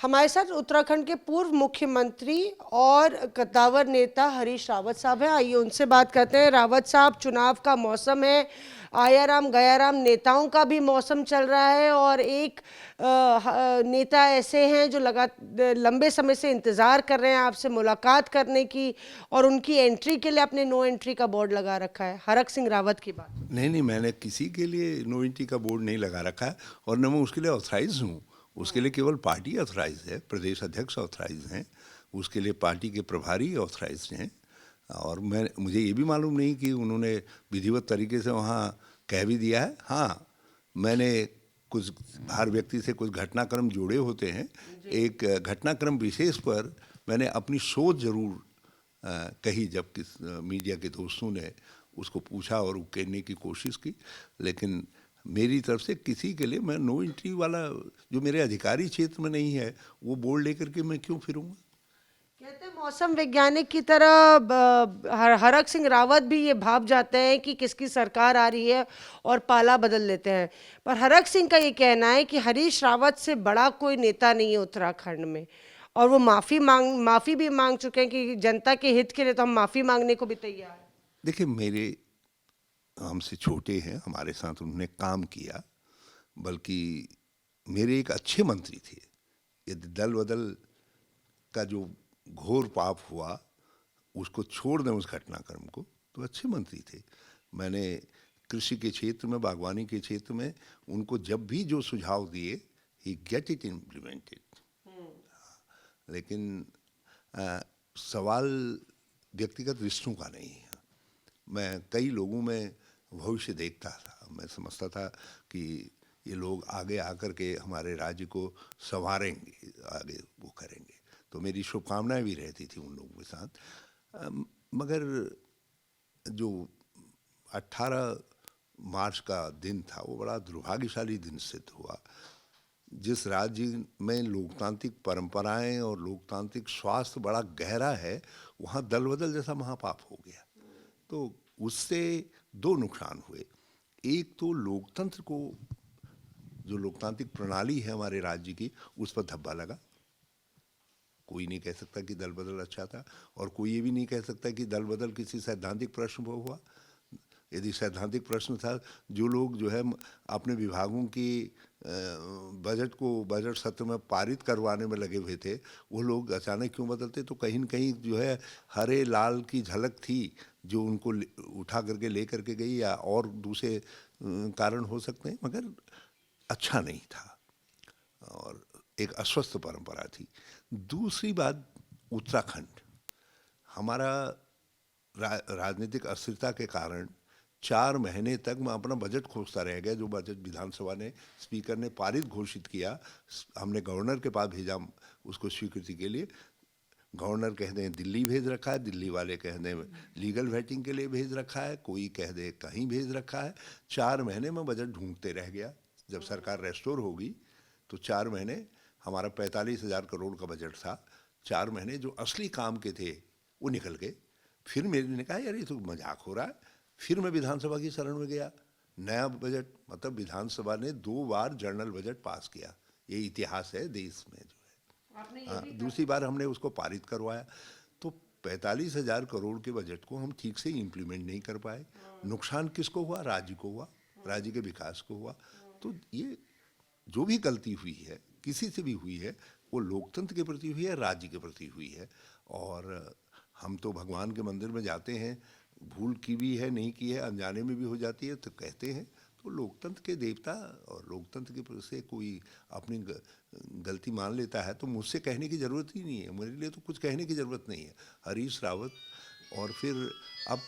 हमारे साथ उत्तराखंड के पूर्व मुख्यमंत्री और कद्दावर नेता हरीश रावत साहब हैं। आइए उनसे बात करते हैं। रावत साहब, चुनाव का मौसम है, आया राम गया राम नेताओं का भी मौसम चल रहा है और एक नेता ऐसे हैं जो लंबे समय से इंतज़ार कर रहे हैं आपसे मुलाकात करने की और उनकी एंट्री के लिए आपने नो एंट्री का बोर्ड लगा रखा है। हरक सिंह रावत की बात। नहीं नहीं, मैंने किसी के लिए नो एंट्री का बोर्ड नहीं लगा रखा है और न मैं उसके लिए ऑथराइज हूँ। उसके लिए केवल पार्टी ऑथराइज है, प्रदेश अध्यक्ष ऑथराइज हैं, उसके लिए पार्टी के प्रभारी ऑथराइज हैं। और मुझे ये भी मालूम नहीं कि उन्होंने विधिवत तरीके से वहाँ कह भी दिया है। हाँ, मैंने कुछ हर व्यक्ति से कुछ घटनाक्रम जोड़े होते हैं। एक घटनाक्रम विशेष पर मैंने अपनी सोच जरूर कही, जब किस मीडिया के दोस्तों ने उसको पूछा और वो कहने की कोशिश की, लेकिन मेरी तरफ से किसी के लिए मैं नो एंट्री वाला, जो मेरे अधिकारी क्षेत्र में नहीं है, वो बोर्ड लेकर के मैं क्यों फिरूंगा। कहते हैं मौसम वैज्ञानिक की तरह हरक सिंह रावत भी ये भाप जाते हैं कि किसकी सरकार आ रही है और पाला बदल लेते हैं। पर हरक सिंह का ये कहना है कि हरीश रावत से बड़ा कोई नेता नहीं है उत्तराखंड में, और वो माफी भी मांग चुके हैं कि जनता के हित के लिए तो हम माफी मांगने को भी तैयार हैं। देखिए, मेरे हमसे छोटे हैं, हमारे साथ उन्होंने काम किया, बल्कि मेरे एक अच्छे मंत्री थे। यदि दल बदल का जो घोर पाप हुआ उसको छोड़ दें, उस घटनाक्रम को, तो अच्छे मंत्री थे। मैंने कृषि के क्षेत्र में, बागवानी के क्षेत्र में उनको जब भी जो सुझाव दिए, ही गेट इट इम्प्लीमेंटेड। लेकिन सवाल व्यक्तिगत रिश्तों का नहीं है। मैं कई लोगों में भविष्य देखता था, मैं समझता था कि ये लोग आगे आकर के हमारे राज्य को संवारेंगे, आगे वो करेंगे, तो मेरी शुभकामनाएं भी रहती थी उन लोगों के साथ। मगर जो 18 मार्च का दिन था, वो बड़ा दुर्भाग्यशाली दिन सिद्ध हुआ। जिस राज्य में लोकतांत्रिक परंपराएं और लोकतांत्रिक स्वास्थ्य बड़ा गहरा है, वहाँ दल बदल जैसा महापाप हो गया। तो उससे दो नुकसान हुए। एक तो लोकतंत्र को, जो लोकतांत्रिक प्रणाली है हमारे राज्य की, उस पर धब्बा लगा। कोई नहीं कह सकता कि दल बदल अच्छा था, और कोई ये भी नहीं कह सकता कि दल बदल किसी सैद्धांतिक प्रश्न पर हुआ। यदि सैद्धांतिक प्रश्न था, जो लोग जो है अपने विभागों की बजट सत्र में पारित करवाने में लगे हुए थे, वो लोग अचानक क्यों बदलते? तो कहीं न कहीं जो है हरे लाल की झलक थी जो उनको उठा करके ले करके गई, या और दूसरे कारण हो सकते हैं, मगर अच्छा नहीं था और एक अस्वस्थ परंपरा थी। दूसरी बात, उत्तराखंड हमारा राजनीतिक अस्थिरता के कारण 4 महीने तक मैं अपना बजट खोजता रह गया। जो बजट विधानसभा ने, स्पीकर ने पारित घोषित किया, हमने गवर्नर के पास भेजा उसको स्वीकृति के लिए। गवर्नर कह दें दिल्ली भेज रखा है, दिल्ली वाले कह दें लीगल वेटिंग के लिए भेज रखा है, कोई कह दे कहीं भेज रखा है। 4 महीने में बजट ढूंढते रह गया। जब सरकार रेस्टोर होगी तो 4 महीने हमारा 45,000 करोड़ का बजट था। 4 महीने जो असली काम के थे वो निकल गए। फिर मैंने कहा यार ये तो मजाक हो रहा है। फिर मैं विधानसभा की शरण में गया। नया बजट, मतलब विधानसभा ने 2 बार जनरल बजट पास किया, ये इतिहास है देश में जो है। हाँ, दूसरी बार हमने उसको पारित करवाया। तो 45,000 करोड़ के बजट को हम ठीक से इम्प्लीमेंट नहीं कर पाए। नुकसान किसको हुआ? राज्य को हुआ, राज्य के विकास को हुआ। तो ये जो भी गलती हुई है, किसी से भी हुई है, वो लोकतंत्र के प्रति हुई है, राज्य के प्रति हुई है। और हम तो भगवान के मंदिर में जाते हैं, भूल की भी है, नहीं की है, अनजाने में भी हो जाती है, तो कहते हैं। तो लोकतंत्र के देवता और लोकतंत्र के से कोई अपनी गलती मान लेता है तो मुझसे कहने की ज़रूरत ही नहीं है। मेरे लिए तो कुछ कहने की ज़रूरत नहीं है। हरीश रावत, और फिर अब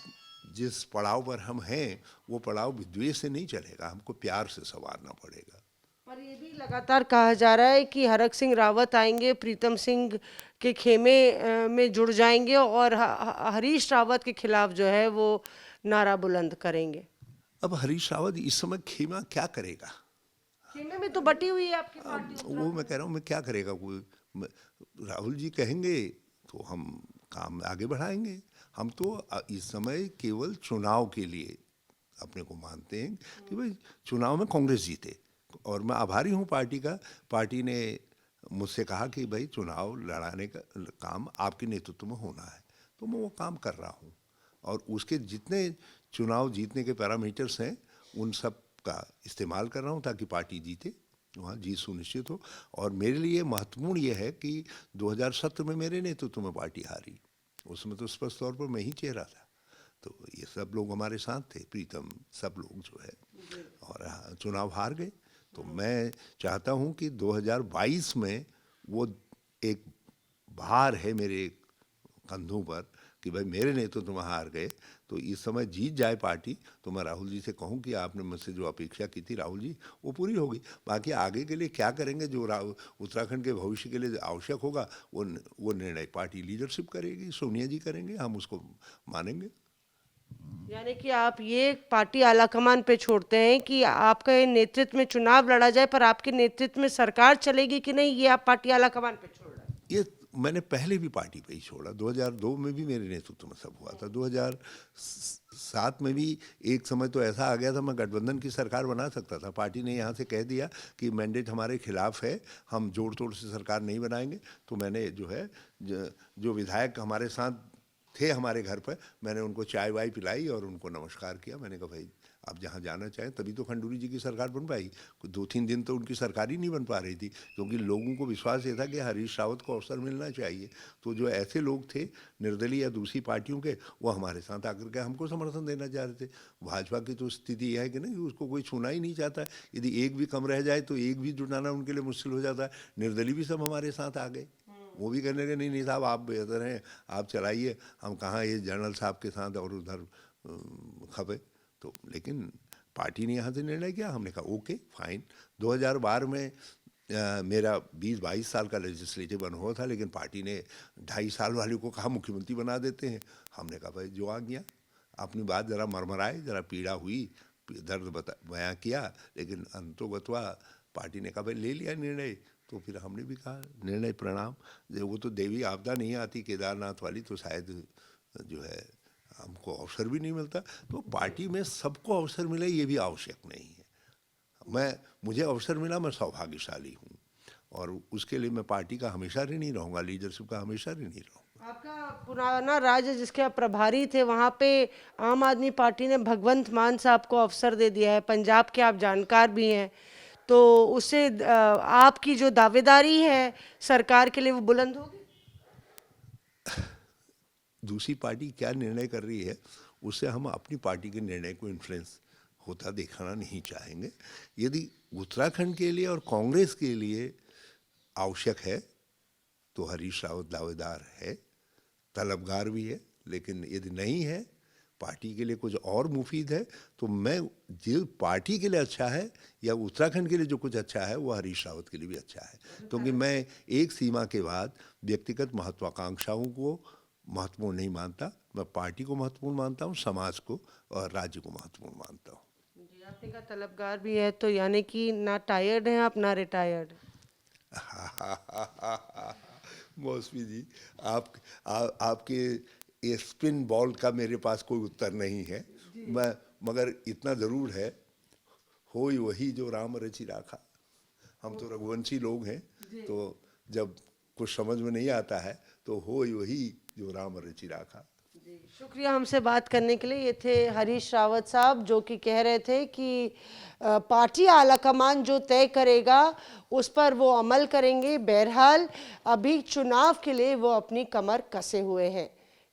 जिस पड़ाव पर हम हैं, वो पड़ाव विद्वेष से नहीं चलेगा, हमको प्यार से संवारना पड़ेगा। पर ये भी लगातार कहा जा रहा है कि हरक सिंह रावत आएंगे, प्रीतम सिंह के खेमे में जुड़ जाएंगे और हरीश रावत के खिलाफ जो है वो नारा बुलंद करेंगे। अब हरीश रावत इस समय खेमा क्या करेगा? खेमे में तो बटी हुई है आपकी पार्टी वो मैं उत्तराखंड। कह रहा हूँ, मैं क्या करेगा कोई? राहुल जी कहेंगे तो हम काम आगे बढ़ाएंगे। हम तो इस समय केवल चुनाव के लिए अपने को मानते हैं कि भाई चुनाव में कांग्रेस जीते, और मैं आभारी हूँ पार्टी का। पार्टी ने मुझसे कहा कि भाई चुनाव लड़ाने का काम आपके नेतृत्व में होना है, तो मैं वो काम कर रहा हूँ और उसके जितने चुनाव जीतने के पैरामीटर्स हैं उन सब का इस्तेमाल कर रहा हूँ ताकि पार्टी जीते, वहाँ जीत सुनिश्चित हो। और मेरे लिए महत्वपूर्ण ये है कि 2017 में मेरे नेतृत्व में पार्टी हारी, उसमें तो स्पष्ट तौर पर मैं ही चेहरा था, तो ये सब लोग हमारे साथ थे, प्रीतम सब लोग जो है, और चुनाव हार गए। तो मैं चाहता हूँ कि 2022 में वो एक भार है मेरे कंधों पर कि भाई मेरे नेतृत्व में हार गए, तो इस समय जीत जाए पार्टी, तो मैं राहुल जी से कहूं कि आपने मुझसे जो अपेक्षा की थी राहुल जी वो पूरी होगी। बाकी आगे के लिए क्या करेंगे, जो उत्तराखंड के भविष्य के लिए आवश्यक होगा वो निर्णय पार्टी लीडरशिप करेगी, सोनिया जी करेंगे, हम उसको मानेंगे। यानी कि आप ये पार्टी आलाकमान पे छोड़ते हैं कि आपके नेतृत्व में चुनाव लड़ा जाए, पर आपके नेतृत्व में सरकार चलेगी कि नहीं, ये आप पार्टी आलाकमान पे छोड़ रहे हैं। ये मैंने पहले भी पार्टी पे ही छोड़ा, 2002 में भी मेरे नेतृत्व में सब हुआ था, 2007 में भी एक समय तो ऐसा आ गया था मैं गठबंधन की सरकार बना सकता था, पार्टी ने यहाँ से कह दिया कि मैंडेट हमारे खिलाफ है, हम जोड़ तोड़ से सरकार नहीं बनाएंगे, तो मैंने जो है जो विधायक हमारे साथ थे हमारे घर पर, मैंने उनको चाय वाय पिलाई और उनको नमस्कार किया। मैंने कहा भाई आप जहाँ जाना चाहें, तभी तो खंडूरी जी की सरकार बन पाई। 2-3 दिन तो उनकी सरकार ही नहीं बन पा रही थी, क्योंकि लोगों को विश्वास ये था कि हरीश रावत को अवसर मिलना चाहिए। तो जो ऐसे लोग थे निर्दलीय या दूसरी पार्टियों के, वो हमारे साथ आकर के हमको समर्थन देना चाह रहे थे। भाजपा की तो स्थिति यह है कि नहीं, उसको कोई छूना ही नहीं चाहता, यदि एक भी कम रह जाए तो एक भी जुटाना उनके लिए मुश्किल हो जाता है। निर्दलीय भी सब हमारे साथ आ गए, वो भी कहने लगे नहीं साहब आप बेहतर हैं, आप चलाइए, हम कहाँ ये जनरल साहब के साथ और उधर खपे। तो लेकिन पार्टी ने यहाँ से निर्णय किया, हमने कहा ओके फाइन। 2012 में मेरा 20-22 साल का लेजिस्लेटिव अनुभव था, लेकिन पार्टी ने 2.5 साल वाले को कहा मुख्यमंत्री बना देते हैं। हमने कहा भाई जो आ गया, अपनी बात ज़रा मरमराए, ज़रा पीड़ा हुई, दर्द बयां किया, लेकिन अंतोगत्वा पार्टी ने कहा भाई ले लिया निर्णय। तो फिर हमने भी कहा निर्णय प्रणाम, वो तो देवी आपदा नहीं आती केदारनाथ वाली, तो शायद जो है हमको अवसर भी नहीं मिलता। तो पार्टी में सबको अवसर मिले ये भी आवश्यक नहीं है। मुझे अवसर मिला, मैं सौभाग्यशाली हूँ, और उसके लिए मैं पार्टी का हमेशा ऋणी रहूँगा, लीडरशिप का हमेशा ऋणी रहूँगा। आपका पुराना राज्य जिसके आप प्रभारी थे, वहाँ पे आम आदमी पार्टी ने भगवंत मान साहब को अवसर दे दिया है, पंजाब के आप जानकार भी हैं, तो उससे आपकी जो दावेदारी है सरकार के लिए वो बुलंद होगी? दूसरी पार्टी क्या निर्णय कर रही है उससे हम अपनी पार्टी के निर्णय को इन्फ्लुएंस होता देखना नहीं चाहेंगे। यदि उत्तराखंड के लिए और कांग्रेस के लिए आवश्यक है तो हरीश रावत दावेदार है, तलबगार भी है, लेकिन यदि नहीं है, पार्टी के लिए कुछ और मुफीद है, तो मैं जो पार्टी के लिए अच्छा है या उत्तराखंड के लिए जो कुछ अच्छा है वो हरीश रावत के लिए भी अच्छा है, क्योंकि मैं एक सीमा के बाद व्यक्तिगत महत्वाकांक्षाओं को महत्वपूर्ण नहीं मानता, मैं पार्टी को महत्वपूर्ण मानता हूँ, समाज को और राज्य को महत्वपूर्ण मानता हूँ। जी, आपने कहा तलबगार भी है, तो यानी कि ना टायर्ड हैं आप ना रिटायर्ड। मौसमी जी, आपके ये स्पिन बॉल का मेरे पास कोई उत्तर नहीं है, मगर इतना ज़रूर है, होई वही जो राम रचि राखा। हम तो रघुवंशी लोग हैं, तो जब कुछ समझ में नहीं आता है तो होई वही जो राम रचि राखा। शुक्रिया हमसे बात करने के लिए। ये थे हरीश रावत साहब, जो कि कह रहे थे कि पार्टी आलाकमान जो तय करेगा उस पर वो अमल करेंगे। बहरहाल अभी चुनाव के लिए वो अपनी कमर कसे हुए हैं।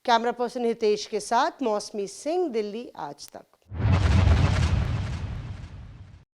कैमरा पर्सन हितेश के साथ मौसमी सिंह, दिल्ली आज तक।